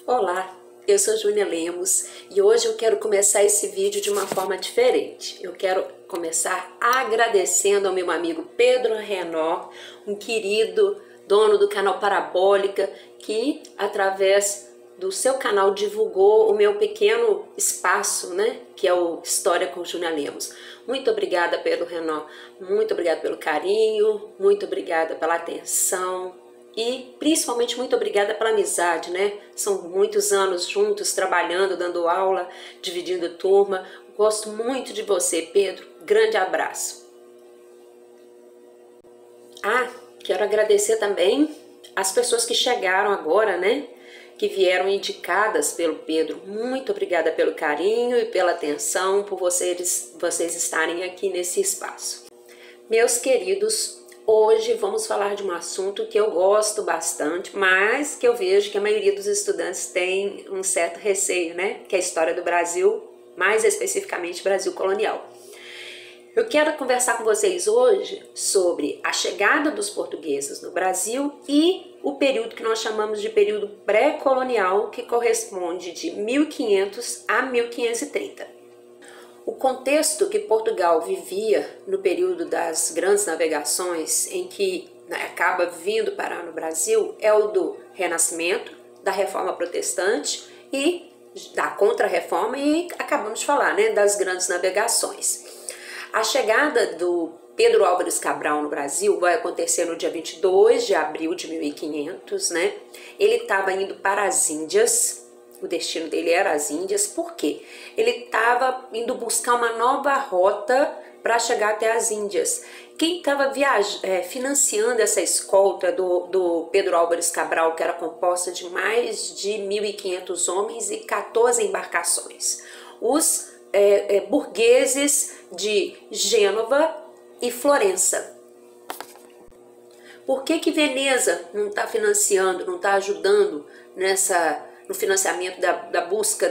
Olá, eu sou Júnia Lemos e hoje eu quero começar esse vídeo de uma forma diferente. Eu quero começar agradecendo ao meu amigo Pedro Renó, um querido dono do canal Parabólica, que através do seu canal divulgou o meu pequeno espaço, né? Que é o História com Júnia Lemos. Muito obrigada, Pedro Renó. Muito obrigada pelo carinho, muito obrigada pela atenção. E principalmente muito obrigada pela amizade, né? São muitos anos juntos, trabalhando, dando aula, dividindo turma. Gosto muito de você, Pedro. Grande abraço. Quero agradecer também as pessoas que chegaram agora, né? Que vieram indicadas pelo Pedro. Muito obrigada pelo carinho e pela atenção, por vocês estarem aqui nesse espaço. Meus queridos, hoje vamos falar de um assunto que eu gosto bastante, mas que eu vejo que a maioria dos estudantes tem um certo receio, né? Que é a história do Brasil, mais especificamente Brasil colonial. Eu quero conversar com vocês hoje sobre a chegada dos portugueses no Brasil e o período que nós chamamos de período pré-colonial, que corresponde de 1500 a 1530. O contexto que Portugal vivia no período das grandes navegações, em que acaba vindo parar no Brasil, é o do Renascimento, da Reforma Protestante e da Contra-Reforma, e acabamos de falar, né, das grandes navegações. A chegada do Pedro Álvares Cabral no Brasil vai acontecer no dia 22 de abril de 1500, né? Ele estava indo para as Índias. O destino dele era as Índias, por quê? Ele estava indo buscar uma nova rota para chegar até as Índias. Quem estava financiando essa escolta do Pedro Álvares Cabral, que era composta de mais de 1.500 homens e 14 embarcações? Os burgueses de Gênova e Florença. Por que Veneza não está financiando, não está ajudando no financiamento da busca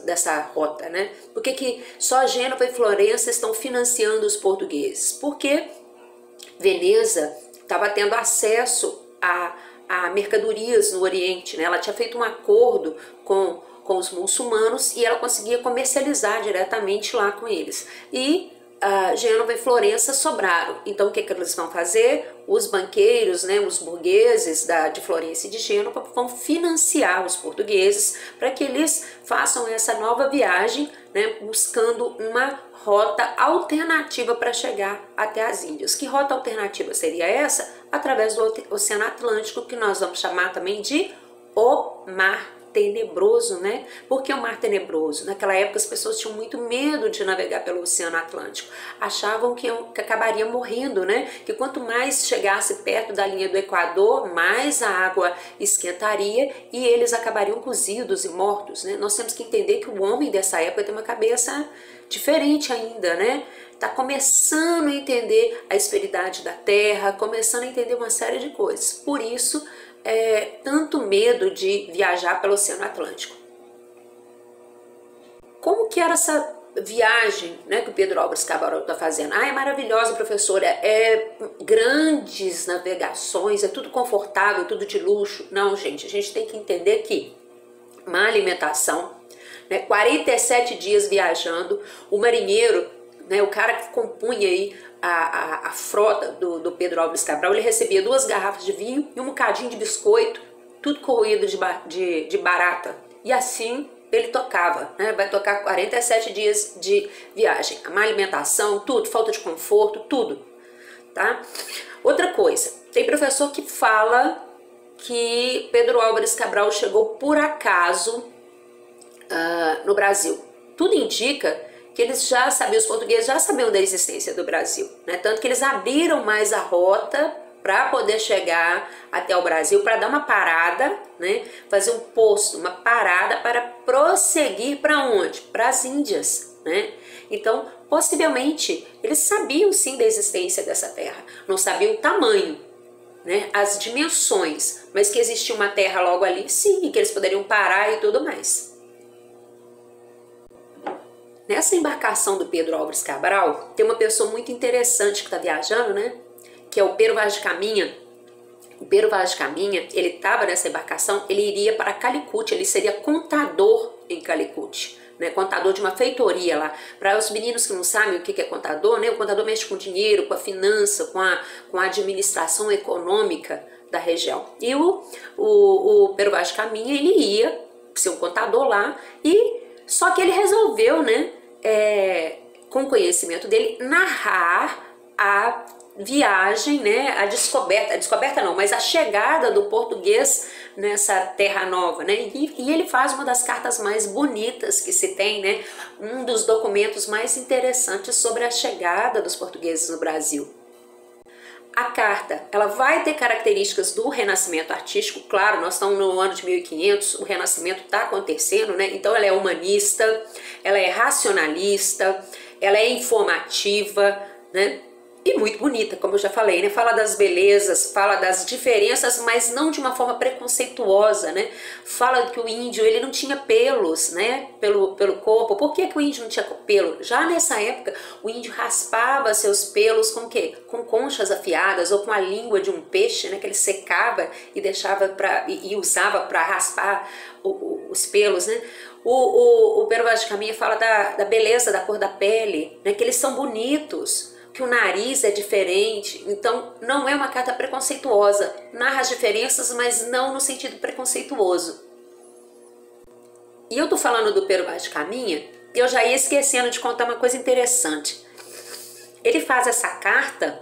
dessa rota, né? Por que só Gênova e Florença estão financiando os portugueses? Porque Veneza estava tendo acesso a mercadorias no Oriente, né? Ela tinha feito um acordo com os muçulmanos e ela conseguia comercializar diretamente lá com eles. E Gênova e Florença sobraram. Então o que eles vão fazer? Os banqueiros, né, os burgueses de Florença e de Gênova vão financiar os portugueses para que eles façam essa nova viagem, né, buscando uma rota alternativa para chegar até as Índias. Que rota alternativa seria essa? Através do Oceano Atlântico, que nós vamos chamar também de o Mar Tenebroso, né? Por que o Mar Tenebroso? Naquela época as pessoas tinham muito medo de navegar pelo Oceano Atlântico. Achavam que acabariam morrendo, né? Que quanto mais chegasse perto da linha do Equador, mais a água esquentaria e eles acabariam cozidos e mortos, né? Nós temos que entender que o homem dessa época tem uma cabeça diferente ainda, né? Tá começando a entender a esferidade da Terra, começando a entender uma série de coisas. Por isso, tanto medo de viajar pelo Oceano Atlântico. Como que era essa viagem, né, que o Pedro Álvares Cabral está fazendo? É maravilhosa, professora, grandes navegações, é tudo confortável, tudo de luxo. Não, gente, a gente tem que entender que má alimentação, né, 47 dias viajando, o marinheiro, né, o cara que compunha aí a frota do Pedro Álvares Cabral, ele recebia 2 garrafas de vinho e um bocadinho de biscoito, tudo corroído de barata. E assim ele tocava, né? Vai tocar 47 dias de viagem. A má alimentação, tudo, falta de conforto, tudo, tá? Outra coisa, tem professor que fala que Pedro Álvares Cabral chegou por acaso no Brasil. Tudo indica que eles já sabiam, os portugueses já sabiam da existência do Brasil, né? Tanto que eles abriram mais a rota para poder chegar até o Brasil, para dar uma parada, né? Fazer um posto, uma parada para prosseguir para onde? Para as Índias, né? Então, possivelmente, eles sabiam sim da existência dessa terra, não sabiam o tamanho, né? As dimensões, mas que existia uma terra logo ali, sim, e que eles poderiam parar e tudo mais. Nessa embarcação do Pedro Álvares Cabral, tem uma pessoa muito interessante que está viajando, né? Que é o Pero Vaz de Caminha. O Pero Vaz de Caminha, ele estava nessa embarcação, ele iria para Calicut, ele seria contador em Calicut, né, contador de uma feitoria lá. Para os meninos que não sabem o que é contador, né, o contador mexe com dinheiro, com a finança, com a administração econômica da região. E o Pero Vaz de Caminha, ele ia ser um contador lá, e só que ele resolveu, né, com o conhecimento dele, narrar a viagem, né, a descoberta não, mas a chegada do português nessa terra nova, né, e ele faz uma das cartas mais bonitas que se tem, né, um dos documentos mais interessantes sobre a chegada dos portugueses no Brasil. A carta, ela vai ter características do Renascimento artístico, claro, nós estamos no ano de 1500, o Renascimento está acontecendo, né, então ela é humanista, ela é racionalista, ela é informativa, né, e muito bonita, como eu já falei, né? Fala das belezas, fala das diferenças, mas não de uma forma preconceituosa, né? Fala que o índio, ele não tinha pelos, né? Pelo corpo. Por que o índio não tinha pelo? Já nessa época, o índio raspava seus pelos com o quê? Com conchas afiadas ou com a língua de um peixe, né? Que ele secava e deixava e usava para raspar os pelos, né? O Pero Vaz de Caminha fala da beleza da cor da pele, né? Que eles são bonitos, que o nariz é diferente. Então não é uma carta preconceituosa, narra as diferenças, mas não no sentido preconceituoso. E eu tô falando do Pero Vaz de Caminha, e eu já ia esquecendo de contar uma coisa interessante. Ele faz essa carta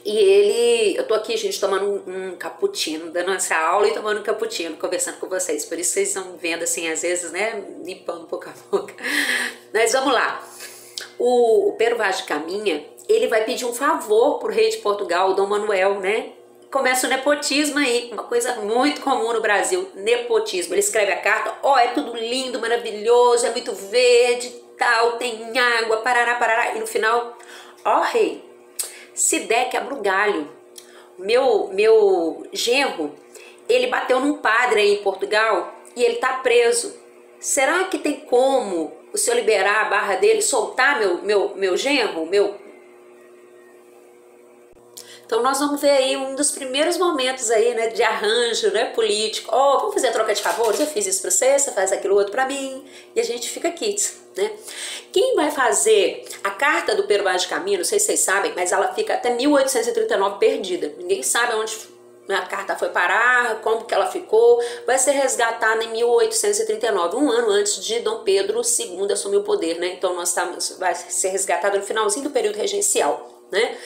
e eu tô aqui, gente, tomando um cappuccino, dando essa aula e tomando um cappuccino, conversando com vocês, por isso vocês estão vendo assim, às vezes, né, limpando pouco a pouco. Mas vamos lá. O Pero Vaz de Caminha, ele vai pedir um favor pro rei de Portugal, o Dom Manuel, né? Começa o nepotismo aí, uma coisa muito comum no Brasil, nepotismo. Ele escreve a carta, é tudo lindo, maravilhoso, é muito verde, tal, tem água, parará, parará. E no final, rei, se der quebra o galho. Meu genro, ele bateu num padre aí em Portugal e ele tá preso. Será que tem como o senhor liberar a barra dele, soltar meu genro, Então nós vamos ver aí um dos primeiros momentos aí, né, de arranjo, né, político. Vamos fazer a troca de favores, eu fiz isso pra você faz aquilo outro pra mim, e a gente fica aqui, né? Quem vai fazer a carta do Pero Vaz de Caminha, não sei se vocês sabem, mas ela fica até 1839 perdida. Ninguém sabe onde a carta foi parar, como que ela ficou. Vai ser resgatada em 1839, um ano antes de Dom Pedro II assumir o poder, né? Então vai ser resgatada no finalzinho do período regencial, né?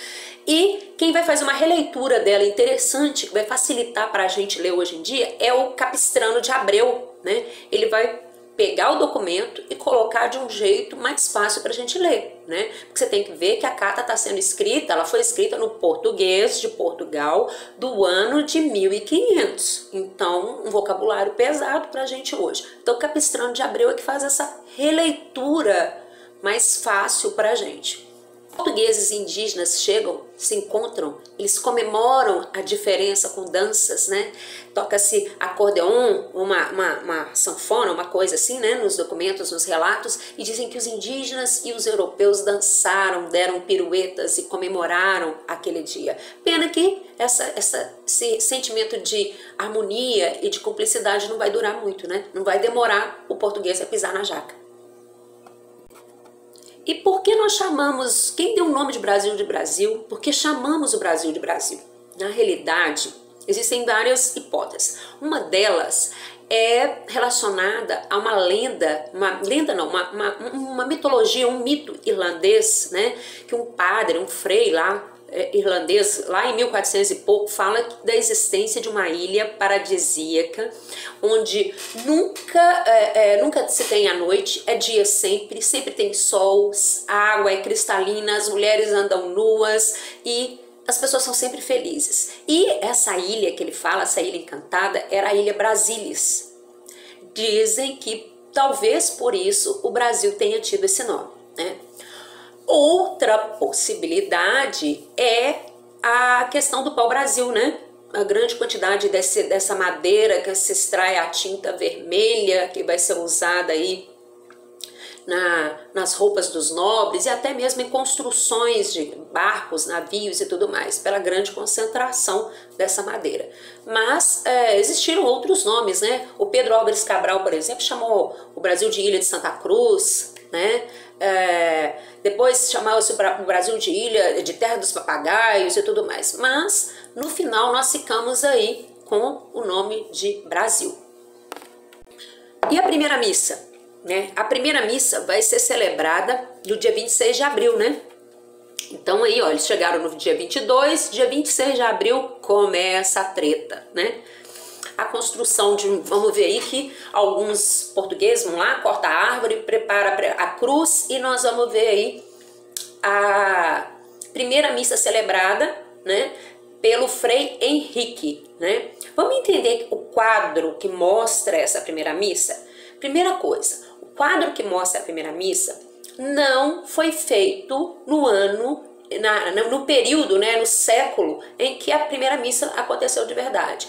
E quem vai fazer uma releitura dela interessante, que vai facilitar para a gente ler hoje em dia, é o Capistrano de Abreu, né? Ele vai pegar o documento e colocar de um jeito mais fácil para a gente ler, né? Porque você tem que ver que a carta está sendo escrita, ela foi escrita no português de Portugal do ano de 1500. Então, um vocabulário pesado para a gente hoje. Então, o Capistrano de Abreu é que faz essa releitura mais fácil para a gente. Portugueses e indígenas chegam, se encontram, eles comemoram a diferença com danças, né? Toca-se acordeon, uma sanfona, uma coisa assim, né? Nos documentos, nos relatos, e dizem que os indígenas e os europeus dançaram, deram piruetas e comemoraram aquele dia. Pena que esse sentimento de harmonia e de cumplicidade não vai durar muito, né? Não vai demorar o português a pisar na jaca. E por que nós chamamos, quem deu o nome de Brasil? Por que chamamos o Brasil de Brasil? Na realidade, existem várias hipóteses. Uma delas é relacionada a uma lenda, uma mitologia, um mito irlandês, né? Que um padre, um frei lá, irlandês, lá em 1400 e pouco, fala da existência de uma ilha paradisíaca, onde nunca se tem a noite, é dia sempre tem sol, a água é cristalina, as mulheres andam nuas e as pessoas são sempre felizes. E essa ilha que ele fala, essa ilha encantada, era a Ilha Brasilis. Dizem que talvez por isso o Brasil tenha tido esse nome, né? Outra possibilidade é a questão do pau-brasil, né? A grande quantidade dessa madeira que se extrai a tinta vermelha que vai ser usada aí nas roupas dos nobres e até mesmo em construções de barcos, navios e tudo mais, pela grande concentração dessa madeira. Mas existiram outros nomes, né? O Pedro Álvares Cabral, por exemplo, chamou o Brasil de Ilha de Santa Cruz, né? Depois chamava-se o Brasil de Ilha de Terra dos Papagaios e tudo mais. Mas no final nós ficamos aí com o nome de Brasil. E a primeira missa? Né? A primeira missa vai ser celebrada no dia 26 de abril, né? Então aí, ó, eles chegaram no dia 22, dia 26 de abril começa a treta, né? A construção de, vamos ver aí que alguns portugueses vão lá, corta a árvore, prepara a cruz e nós vamos ver aí a primeira missa celebrada, né? Pelo Frei Henrique, né? Vamos entender o quadro que mostra essa primeira missa? Primeira coisa, o quadro que mostra a primeira missa não foi feito no ano, no período, né, no século em que a primeira missa aconteceu de verdade.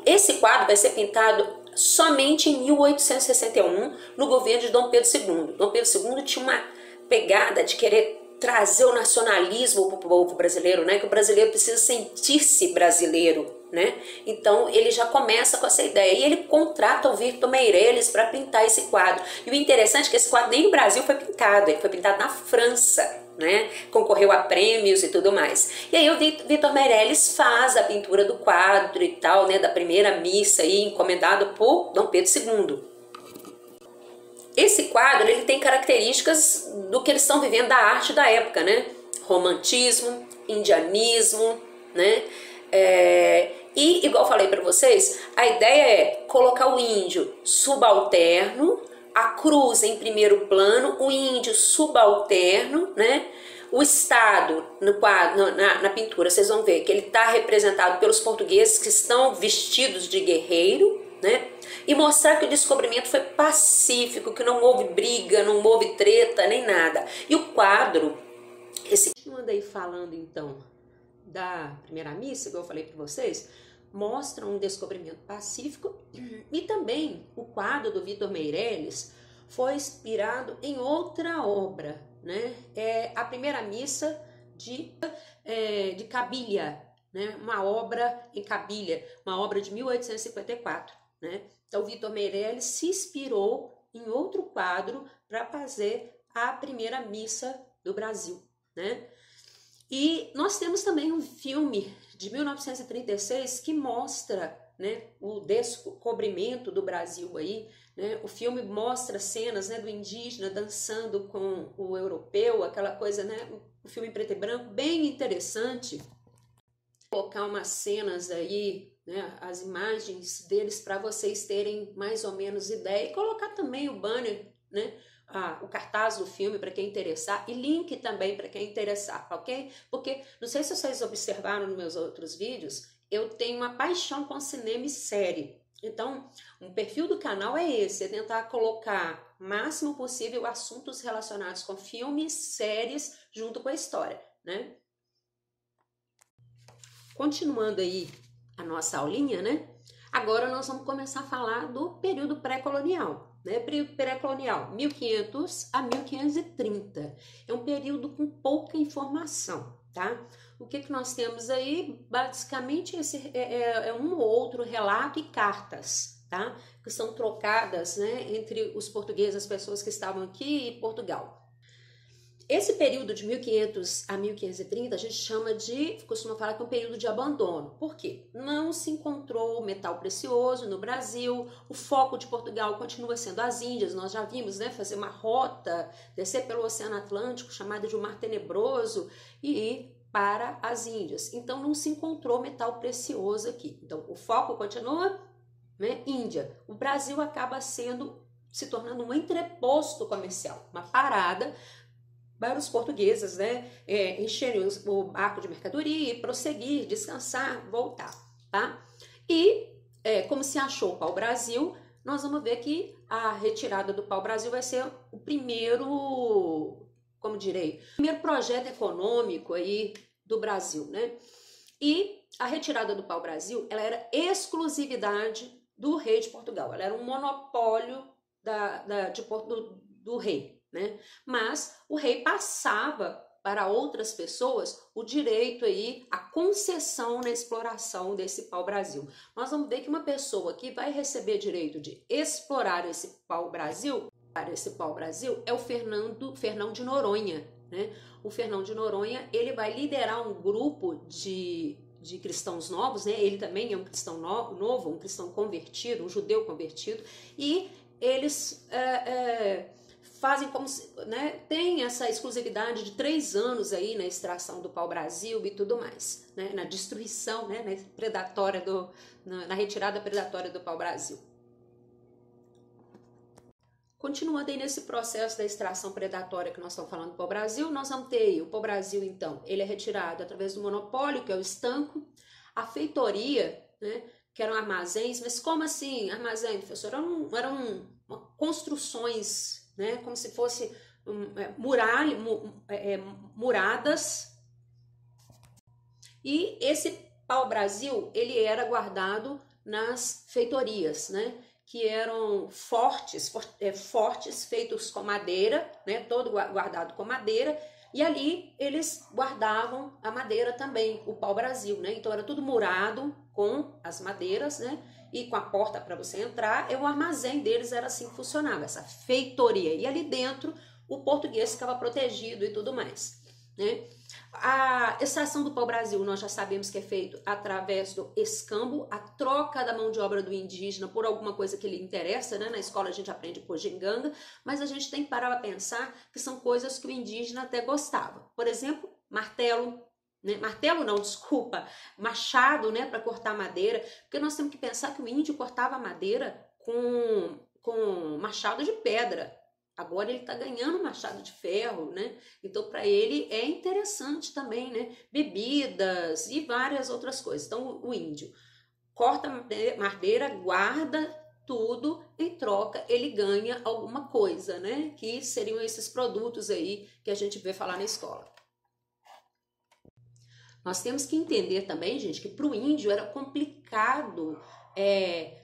Esse quadro vai ser pintado somente em 1861, no governo de Dom Pedro II. Dom Pedro II tinha uma pegada de querer trazer o nacionalismo para o povo brasileiro, né? Que o brasileiro precisa sentir-se brasileiro, né? Então ele já começa com essa ideia e ele contrata o Victor Meirelles para pintar esse quadro. E o interessante é que esse quadro nem no Brasil foi pintado, ele foi pintado na França, né? Concorreu a prêmios e tudo mais. E aí o Victor Meirelles faz a pintura do quadro e tal, né? Da primeira missa aí, encomendado por Dom Pedro II. Esse quadro, ele tem características do que eles estão vivendo da arte da época, né? Romantismo, indianismo, né? E, igual falei para vocês, a ideia é colocar o índio subalterno, a cruz em primeiro plano, o índio subalterno, né? O Estado, no quadro, na pintura, vocês vão ver que ele está representado pelos portugueses que estão vestidos de guerreiro, né? E mostrar que o descobrimento foi pacífico, que não houve briga, não houve treta, nem nada. E o quadro, continuando aí falando então da primeira missa, que eu falei para vocês, mostra um descobrimento pacífico e também o quadro do Victor Meirelles foi inspirado em outra obra, né? A primeira missa de Cabilha, né? Uma obra em Cabilha, uma obra de 1854, né? Então, o Victor Meirelles se inspirou em outro quadro para fazer a primeira missa do Brasil, né? E nós temos também um filme de 1936 que mostra, né, o descobrimento do Brasil aí, né? O filme mostra cenas, né, do indígena dançando com o europeu, aquela coisa, né? Um filme em preto e branco, bem interessante. Vou colocar umas cenas aí, né, as imagens deles para vocês terem mais ou menos ideia e colocar também o banner, né, o cartaz do filme para quem interessar e link também para quem interessar, ok? Porque não sei se vocês observaram nos meus outros vídeos, eu tenho uma paixão com cinema e série. Então, o perfil do canal é esse, é tentar colocar o máximo possível assuntos relacionados com filmes, séries, junto com a história, né? Continuando aí a nossa aulinha, né? Agora nós vamos começar a falar do período pré-colonial, né? Período pré-colonial, 1500 a 1530. É um período com pouca informação, tá? O que nós temos aí? Basicamente, esse é um ou outro relato e cartas, tá? Que são trocadas, né, entre os portugueses, as pessoas que estavam aqui e Portugal. Esse período de 1500 a 1530 a gente costuma falar que é um período de abandono. Por quê? Não se encontrou metal precioso no Brasil, o foco de Portugal continua sendo as Índias, nós já vimos, né, fazer uma rota, descer pelo Oceano Atlântico, chamada de um Mar Tenebroso, e ir para as Índias. Então não se encontrou metal precioso aqui. Então o foco continua, né, Índia. O Brasil acaba se tornando um entreposto comercial, uma parada para os portugueses, né, encherem o barco de mercadoria e prosseguir, descansar, voltar, tá? E, como se achou o pau-brasil, nós vamos ver que a retirada do pau-brasil vai ser o primeiro, como direi, o primeiro projeto econômico aí do Brasil, né? E a retirada do pau-brasil, ela era exclusividade do rei de Portugal, ela era um monopólio do rei, né? Mas o rei passava para outras pessoas o direito aí, a concessão na exploração desse pau-brasil. Nós vamos ver que uma pessoa que vai receber direito de explorar esse pau-brasil é o Fernão de Noronha, né? O Fernão de Noronha, ele vai liderar um grupo de cristãos novos, né? Ele também é um cristão novo, um cristão convertido, um judeu convertido, e eles fazem como se, né, tem essa exclusividade de 3 anos aí na extração do pau-brasil e tudo mais, né, na destruição, né, na retirada predatória do pau-brasil. Continuando aí nesse processo da extração predatória que nós estamos falando do pau-brasil, nós vamos ter aí o pau-brasil, então, ele é retirado através do monopólio, que é o estanco, a feitoria, né, que eram armazéns, mas como assim armazém, professor? Eram construções, né, como se fosse muradas, e esse pau-brasil, ele era guardado nas feitorias, né, que eram fortes feitos com madeira, né, todo guardado com madeira, e ali eles guardavam a madeira também, o pau-brasil, né, então era tudo murado com as madeiras, né, e com a porta para você entrar, o armazém deles era assim que funcionava, essa feitoria. E ali dentro o português ficava protegido e tudo mais, né? A extração do pau-brasil nós já sabemos que é feito através do escambo, a troca da mão de obra do indígena por alguma coisa que lhe interessa, né? Na escola a gente aprende bugiganga, mas a gente tem que parar para pensar que são coisas que o indígena até gostava. Por exemplo, martelo, né? Martelo não, desculpa, machado, né, para cortar madeira, porque nós temos que pensar que o índio cortava madeira com machado de pedra. Agora ele está ganhando machado de ferro, né? Então para ele é interessante também, né? Bebidas e várias outras coisas. Então o índio corta madeira, guarda tudo, em troca ele ganha alguma coisa, né? Que seriam esses produtos aí que a gente vê falar na escola. Nós temos que entender também, gente, que para o índio era complicado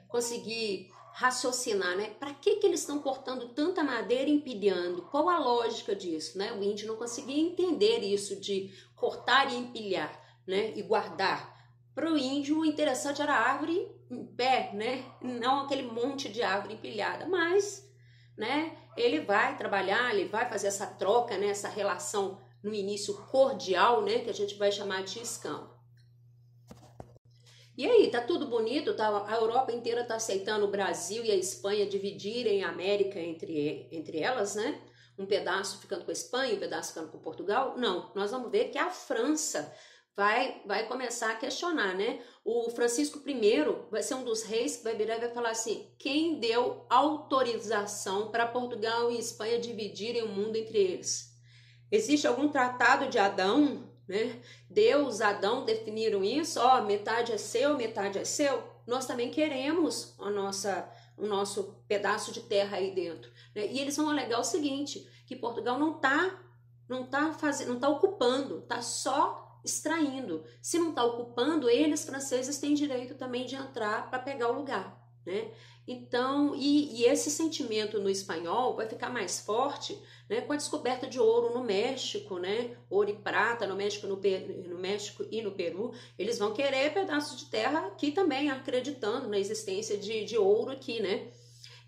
conseguir raciocinar, né? Para que eles estão cortando tanta madeira e empilhando? Qual a lógica disso, né? O índio não conseguia entender isso de cortar e empilhar, né? E guardar. Para o índio, o interessante era a árvore em pé, né? Não aquele monte de árvore empilhada, mas, né? Ele vai trabalhar, ele vai fazer essa troca, né? Essa relação no início cordial, né, que a gente vai chamar de escambo. E aí, tá tudo bonito, tá, a Europa inteira tá aceitando o Brasil e a Espanha dividirem a América entre elas, né? Um pedaço ficando com a Espanha, um pedaço ficando com Portugal? Não, nós vamos ver que a França vai começar a questionar, né? O Francisco I vai ser um dos reis que vai virar e vai falar assim: quem deu autorização para Portugal e Espanha dividirem o mundo entre eles? Existe algum tratado de Adão, né? Deus, Adão definiram isso, ó, metade é seu, metade é seu. Nós também queremos o nosso pedaço de terra aí dentro, né? E eles vão alegar o seguinte, que Portugal não tá ocupando, tá só extraindo. Se não tá ocupando, eles, franceses, têm direito também de entrar para pegar o lugar, né? Então, e esse sentimento no espanhol vai ficar mais forte, né, com a descoberta de ouro no México, né, ouro e prata no México, no México e no Peru. Eles vão querer pedaços de terra aqui também, acreditando na existência de ouro aqui, né?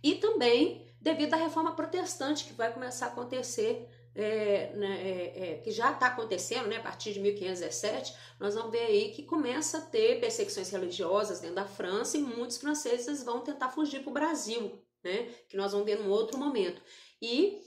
E também devido à reforma protestante que vai começar a acontecer, que já está acontecendo, né, a partir de 1517, nós vamos ver aí que começa a ter perseguições religiosas dentro da França e muitos franceses vão tentar fugir para o Brasil, né, que nós vamos ver num outro momento. E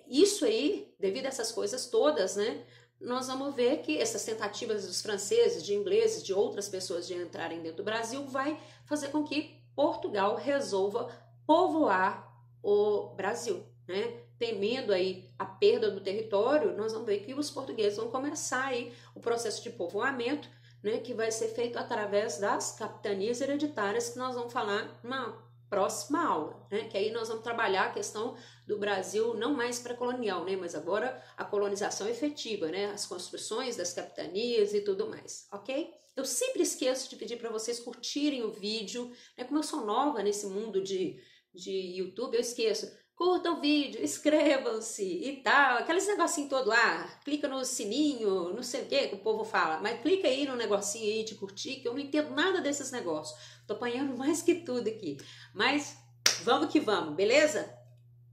isso aí, devido a essas coisas todas, né, nós vamos ver que essas tentativas dos franceses, de ingleses, de outras pessoas de entrarem dentro do Brasil vai fazer com que Portugal resolva povoar o Brasil, né? Temendo aí a perda do território, nós vamos ver que os portugueses vão começar aí o processo de povoamento, né, que vai ser feito através das capitanias hereditárias, que nós vamos falar numa próxima aula, né, que aí nós vamos trabalhar a questão do Brasil não mais pré-colonial, né, mas agora a colonização efetiva, né, as construções das capitanias e tudo mais, ok? Eu sempre esqueço de pedir para vocês curtirem o vídeo, né, como eu sou nova nesse mundo de YouTube, eu esqueço. curtam o vídeo, inscrevam-se e tal, aqueles negocinho todo lá, clica no sininho, não sei o que o povo fala, mas clica aí no negocinho aí de curtir, que eu não entendo nada desses negócios, tô apanhando mais que tudo aqui, mas vamos que vamos, beleza?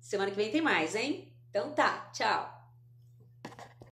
Semana que vem tem mais, hein? Então tá, tchau!